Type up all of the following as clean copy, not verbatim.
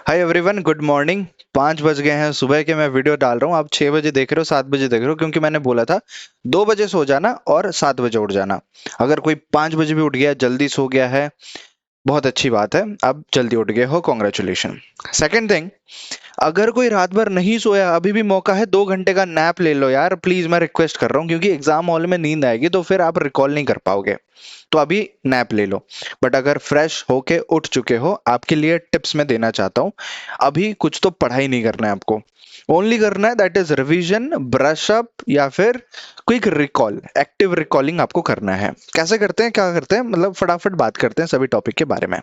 Hi everyone, good morning. 5 बज गए हैं सुबह के। मैं वीडियो डाल रहा हूँ। आप 6 बजे देख रहे हो, 7 बजे देख रहे हो, क्योंकि मैंने बोला था 2 बजे सो जाना और 7 बजे उठ जाना। अगर कोई 5 बजे भी उठ गया, जल्दी सो गया है, बहुत अच्छी बात है। अब जल्दी उठ गए हो, कॉन्ग्रेचुलेशन। सेकेंड थिंग, अगर कोई रात भर नहीं सोया, अभी भी मौका है, 2 घंटे का नैप ले लो यार, प्लीज। मैं रिक्वेस्ट कर रहा हूँ, क्योंकि एग्जाम हॉल में नींद आएगी तो फिर आप रिकॉल नहीं कर पाओगे। तो अभी नैप ले लो। बट अगर फ्रेश होके उठ चुके हो, आपके लिए टिप्स मैं देना चाहता हूँ। अभी कुछ तो पढ़ाई नहीं करना है आपको। ओनली करना है that is revision, brush up, या फिर क्विक रिकॉल, एक्टिव रिकॉलिंग आपको करना है। कैसे करते हैं, क्या करते हैं, मतलब फटाफट बात करते हैं सभी टॉपिक के बारे में।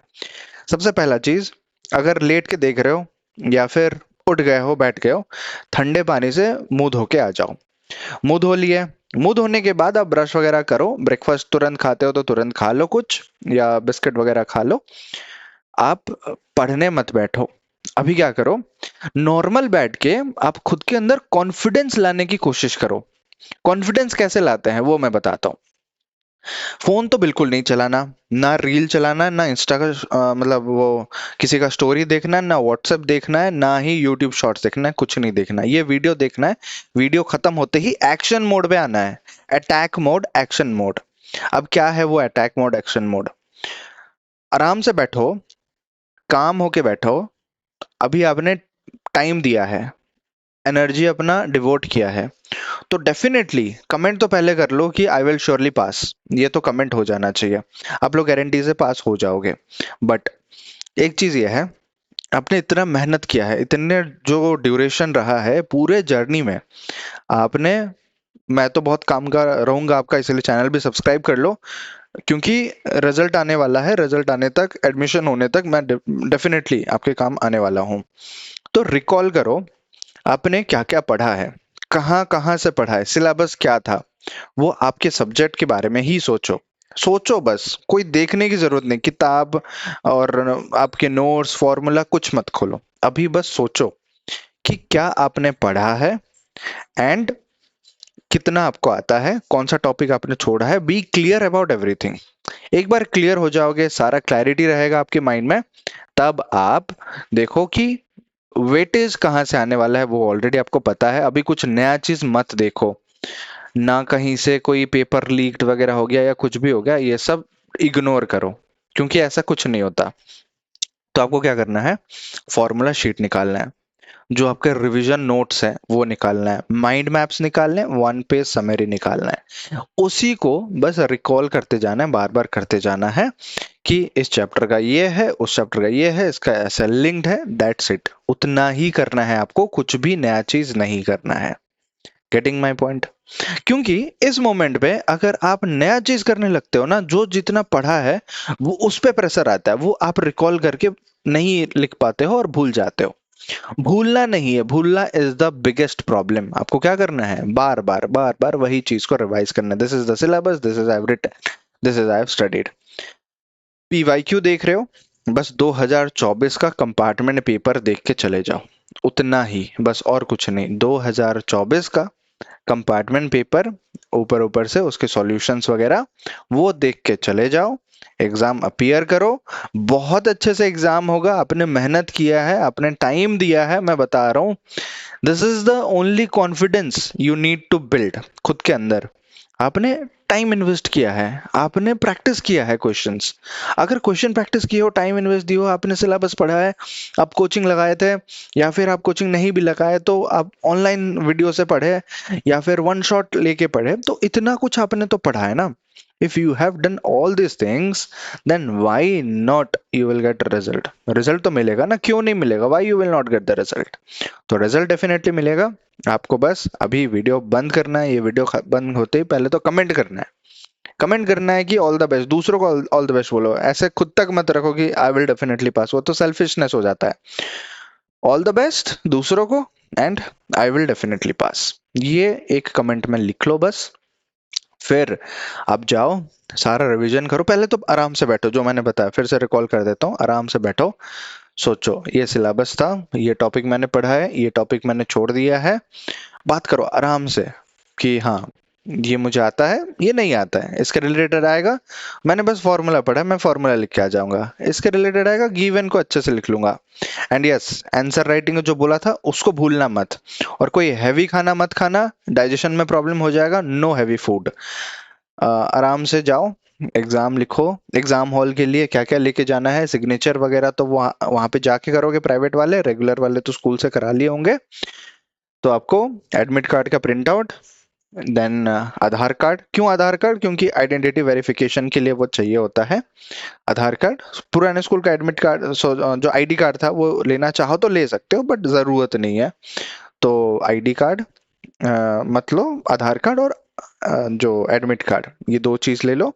सबसे पहला चीज, अगर लेट के देख रहे हो या फिर उठ गए हो, बैठ गए हो, ठंडे पानी से मुंह धो के आ जाओ। मुंह धो लिए। मुंह धोने के बाद आप ब्रश वगैरह करो। ब्रेकफास्ट तुरंत खाते हो तो तुरंत खा लो कुछ, या बिस्किट वगैरह खा लो। आप पढ़ने मत बैठो। अभी क्या करो, नॉर्मल बैठ के आप खुद के अंदर कॉन्फिडेंस लाने की कोशिश करो। कॉन्फिडेंस कैसे लाते हैं वो मैं बताता हूँ। फोन तो बिल्कुल नहीं चलाना, ना रील चलाना, ना इंस्टा का मतलब वो किसी का स्टोरी देखना है, ना व्हाट्सएप देखना है, ना ही यूट्यूब शॉर्ट्स देखना है, कुछ नहीं देखना है। ये वीडियो देखना है। वीडियो खत्म होते ही एक्शन मोड पे आना है। Attack mode, action mode. अब क्या है वो अटैक मोड, एक्शन मोड? आराम से बैठो, काम होके बैठो। अभी आपने टाइम दिया है, एनर्जी अपना डिवोट किया है, तो डेफिनेटली कमेंट तो पहले कर लो कि आई विल श्योरली पास। ये तो कमेंट हो जाना चाहिए। आप लोग गारंटी से पास हो जाओगे। बट एक चीज ये है, आपने इतना मेहनत किया है, इतने जो ड्यूरेशन रहा है पूरे जर्नी में आपने। मैं तो बहुत काम का रहूंगा आपका, इसलिए चैनल भी सब्सक्राइब कर लो, क्योंकि रिजल्ट आने वाला है। रिजल्ट आने तक, एडमिशन होने तक मैं डेफिनेटली आपके काम आने वाला हूँ। तो रिकॉल करो, आपने क्या क्या पढ़ा है, कहाँ कहाँ से पढ़ा है, सिलेबस क्या था। वो आपके सब्जेक्ट के बारे में ही सोचो। सोचो बस, कोई देखने की जरूरत नहीं, किताब और आपके नोट्स, फॉर्मूला कुछ मत खोलो। अभी बस सोचो कि क्या आपने पढ़ा है, एंड कितना आपको आता है, कौन सा टॉपिक आपने छोड़ा है। Be clear about everything. एक बार क्लियर हो जाओगे, सारा क्लैरिटी रहेगा आपके माइंड में, तब आप देखो कि वेटेज कहाँ से आने वाला है, वो ऑलरेडी आपको पता है। अभी कुछ नया चीज मत देखो, ना कहीं से कोई पेपर लीक्ड वगैरह हो गया या कुछ भी हो गया, ये सब इग्नोर करो, क्योंकि ऐसा कुछ नहीं होता। तो आपको क्या करना है, फॉर्मूला शीट निकालना है, जो आपके रिवीजन नोट्स हैं वो निकालना है, माइंड मैप्स निकालने हैं, 1 पेज समरी निकालना है। उसी को बस रिकॉल करते जाना है, बार बार करते जाना है कि इस चैप्टर का ये है, उस चैप्टर का ये है, इसका ऐसा लिंक्ड है। दैट्स इट, उतना ही करना है आपको, कुछ भी नया चीज नहीं करना है। Getting my point? क्योंकि इस मोमेंट पे अगर आप नया चीज करने लगते हो ना, जो जितना पढ़ा है वो उस पे प्रेशर आता है, वो आप रिकॉल करके नहीं लिख पाते हो और भूल जाते हो। भूलना नहीं है, भूलना इज द बिगेस्ट प्रॉब्लम। आपको क्या करना है, बार बार बार बार वही चीज को रिवाइज करना है। This is the syllabus, this is I have written, this is I have studied. PYQ देख रहे हो, बस 2024 का कंपार्टमेंट पेपर देख के चले जाओ। उतना ही बस, और कुछ नहीं। 2024 का कंपार्टमेंट पेपर, ऊपर ऊपर से उसके सॉल्यूशंस वगैरह वो देख के चले जाओ। एग्जाम अपीयर करो, बहुत अच्छे से एग्जाम होगा। आपने मेहनत किया है, आपने टाइम दिया है, मैं बता रहा हूँ। This is the only confidence you need to build खुद के अंदर। आपने टाइम इन्वेस्ट किया है, आपने प्रैक्टिस किया है क्वेश्चंस। अगर क्वेश्चन प्रैक्टिस किए हो, टाइम इन्वेस्ट दिए हो, आपने सिलेबस पढ़ा है, आप कोचिंग लगाए थे, या फिर आप कोचिंग नहीं भी लगाए तो आप ऑनलाइन वीडियो से पढ़े, या फिर वन शॉट लेके पढ़े, तो इतना कुछ आपने तो पढ़ा है ना। If you have done all these things, then why not you will get a result? Result तो मिलेगा ना, क्यों नहीं मिलेगा? why you will not get the result? तो रिजल्ट डेफिनेटली मिलेगा। आपको बस अभी वीडियो बंद करना है। ये वीडियो बंद होते ही पहले तो कमेंट करना है। कमेंट करना है कि ऑल द बेस्ट। दूसरों को ऑल द बेस्ट बोलो, ऐसे खुद तक मत रखो कि आई विल डेफिनेटली पास। वो तो सेल्फिशनेस हो जाता है। ऑल द बेस्ट दूसरों को, and I will definitely pass, ये एक कमेंट में लिख लो बस। फिर आप जाओ, सारा रिवीजन करो। पहले तो आराम से बैठो, जो मैंने बताया फिर से रिकॉल कर देता हूँ। आराम से बैठो, सोचो ये सिलेबस था, ये टॉपिक मैंने पढ़ा है, ये टॉपिक मैंने छोड़ दिया है। बात करो आराम से कि हाँ, ये मुझे आता है, ये नहीं आता है, इसके रिलेटेड आएगा, मैंने बस फॉर्मूला पढ़ा है, मैं फॉर्मूला लिख के आ जाऊंगा, इसके रिलेटेड आएगा, गिवन को अच्छे से लिख लूंगा। एंड यस, आंसर राइटिंग जो बोला था उसको भूलना मत, और कोई हैवी खाना मत खाना, डाइजेशन में प्रॉब्लम हो जाएगा, नो हैवी फूड। आराम से जाओ, एग्जाम लिखो। एग्जाम हॉल के लिए क्या क्या लेके जाना है, सिग्नेचर वगैरह तो वहाँ वहाँ पे जाके करोगे, प्राइवेट वाले, रेगुलर वाले तो स्कूल से करा लिए होंगे। तो आपको एडमिट कार्ड का प्रिंट आउट, देन आधार कार्ड। क्यों आधार कार्ड? क्योंकि आइडेंटिटी वेरिफिकेशन के लिए वो चाहिए होता है आधार कार्ड। पुराने स्कूल का एडमिट कार्ड, जो आईडी कार्ड था वो लेना चाहो तो ले सकते हो, बट जरूरत नहीं है। तो आईडी कार्ड मत लो, आधार कार्ड और जो एडमिट कार्ड, ये दो चीज ले लो।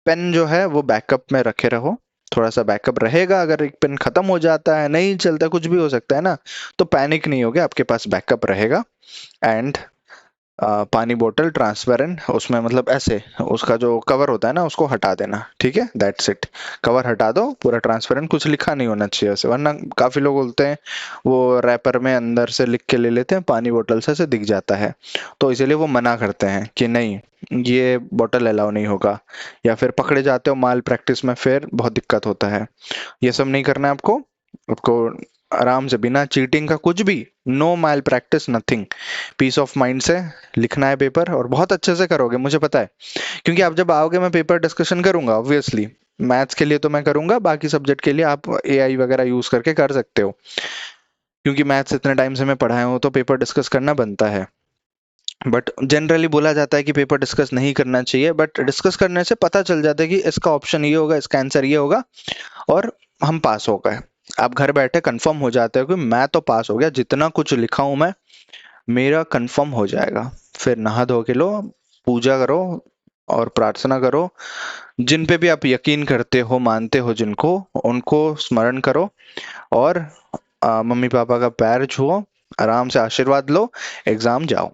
पेन जो है वो बैकअप में रखे रहो, थोड़ा सा बैकअप रहेगा, अगर एक पेन खत्म हो जाता है, नहीं चलता, कुछ भी हो सकता है ना, तो पैनिक नहीं होगे, आपके पास बैकअप रहेगा। एंड पानी बोतल ट्रांसपेरेंट, उसमें मतलब ऐसे उसका जो कवर होता है ना उसको हटा देना, ठीक है, दैट्स इट। कवर हटा दो, पूरा ट्रांसपेरेंट, कुछ लिखा नहीं होना चाहिए वैसे, वरना काफी लोग बोलते हैं वो रैपर में अंदर से लिख के ले लेते हैं, पानी बोतल से दिख जाता है, तो इसीलिए वो मना करते हैं कि नहीं, ये बोतल अलाउ नहीं होगा, या फिर पकड़े जाते हो माल प्रैक्टिस में, फिर बहुत दिक्कत होता है। ये सब नहीं करना है आपको। आपको आराम से, बिना चीटिंग का कुछ भी, no malpractice, nothing, peace of mind से लिखना है पेपर, और बहुत अच्छे से करोगे मुझे पता है, क्योंकि आप जब आओगे मैं पेपर डिस्कशन करूंगा ऑब्वियसली। मैथ्स के लिए तो मैं करूंगा, बाकी सब्जेक्ट के लिए आप एआई वगैरह यूज करके कर सकते हो, क्योंकि मैथ्स इतने टाइम से मैं पढ़ाया हूँ तो पेपर डिस्कस करना बनता है। बट जनरली बोला जाता है कि पेपर डिस्कस नहीं करना चाहिए, बट डिस्कस करने से पता चल जाता है कि इसका ऑप्शन ये होगा, इसका आंसर ये होगा, और हम पास हो गए। आप घर बैठे कंफर्म हो जाते हो कि मैं तो पास हो गया, जितना कुछ लिखा हूं मैं, मेरा कंफर्म हो जाएगा। फिर नहा धो के लो, पूजा करो और प्रार्थना करो, जिन पे भी आप यकीन करते हो, मानते हो जिनको, उनको स्मरण करो, और मम्मी पापा का पैर छुओ, आराम से आशीर्वाद लो, एग्जाम जाओ।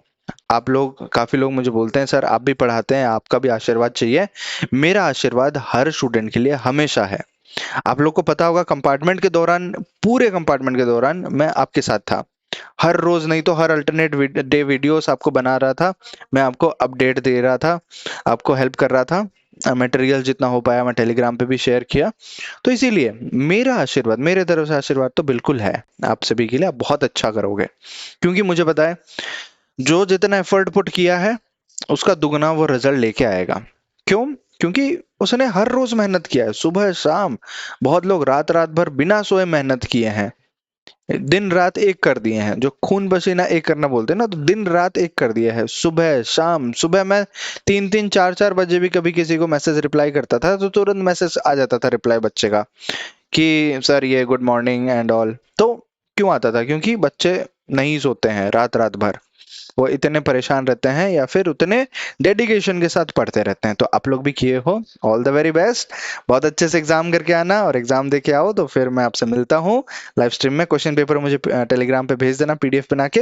आप लोग, काफी लोग मुझे बोलते हैं सर आप भी पढ़ाते हैं, आपका भी आशीर्वाद चाहिए। मेरा आशीर्वाद हर स्टूडेंट के लिए हमेशा है। आप लोग को पता होगा, कंपार्टमेंट के दौरान, पूरे कंपार्टमेंट के दौरान मैं आपके साथ था, हर रोज नहीं तो हर अल्टरनेट डे वीडियोस आपको बना रहा था, मैं आपको अपडेट दे रहा था, आपको हेल्प कर रहा था, मटेरियल जितना हो पाया मैं टेलीग्राम पे भी शेयर किया। तो इसीलिए मेरा आशीर्वाद, मेरे तरफ से आशीर्वाद तो बिल्कुल है आप सभी के लिए, आप बहुत अच्छा करोगे, क्योंकि मुझे पता है जो जितना एफर्ट पुट किया है उसका दुगना वो रिजल्ट लेके आएगा। क्यों? क्योंकि उसने हर रोज मेहनत किया है, सुबह शाम। बहुत लोग रात रात भर बिना सोए मेहनत किए हैं, दिन रात एक कर दिए हैं, जो खून पसीना एक करना बोलते हैं ना, तो दिन रात एक कर दिया है, सुबह शाम। सुबह मैं 3-3 4-4 बजे भी कभी किसी को मैसेज रिप्लाई करता था तो तुरंत मैसेज आ जाता था रिप्लाई बच्चे का, कि सर ये गुड मॉर्निंग एंड ऑल। तो क्यों आता था? क्योंकि बच्चे नहीं सोते हैं रात रात भर, वो इतने परेशान रहते हैं या फिर उतने डेडिकेशन के साथ पढ़ते रहते हैं। तो आप लोग भी किए हो, ऑल द वेरी बेस्ट। बहुत अच्छे से एग्जाम करके आना, और एग्जाम दे के आओ तो फिर मैं आपसे मिलता हूँ लाइव स्ट्रीम में। क्वेश्चन पेपर मुझे टेलीग्राम पे भेज देना, पीडीएफ बना के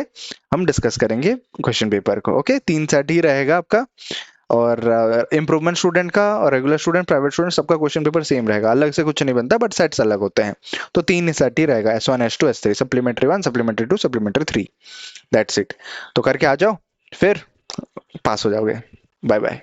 हम डिस्कस करेंगे क्वेश्चन पेपर को। ओके, 3 सेट ही रहेगा आपका, और इम्प्रूवमेंट स्टूडेंट का और रेगुलर स्टूडेंट, प्राइवेट स्टूडेंट, सबका क्वेश्चन पेपर सेम रहेगा, अलग से कुछ नहीं बनता, बट सेट्स अलग होते हैं। तो 3 ही सेट ही रहेगा, S1 S2 S3, supplementary 1 supplementary 2 supplementary 3, that's it. तो करके आ जाओ, फिर पास हो जाओगे। Bye bye.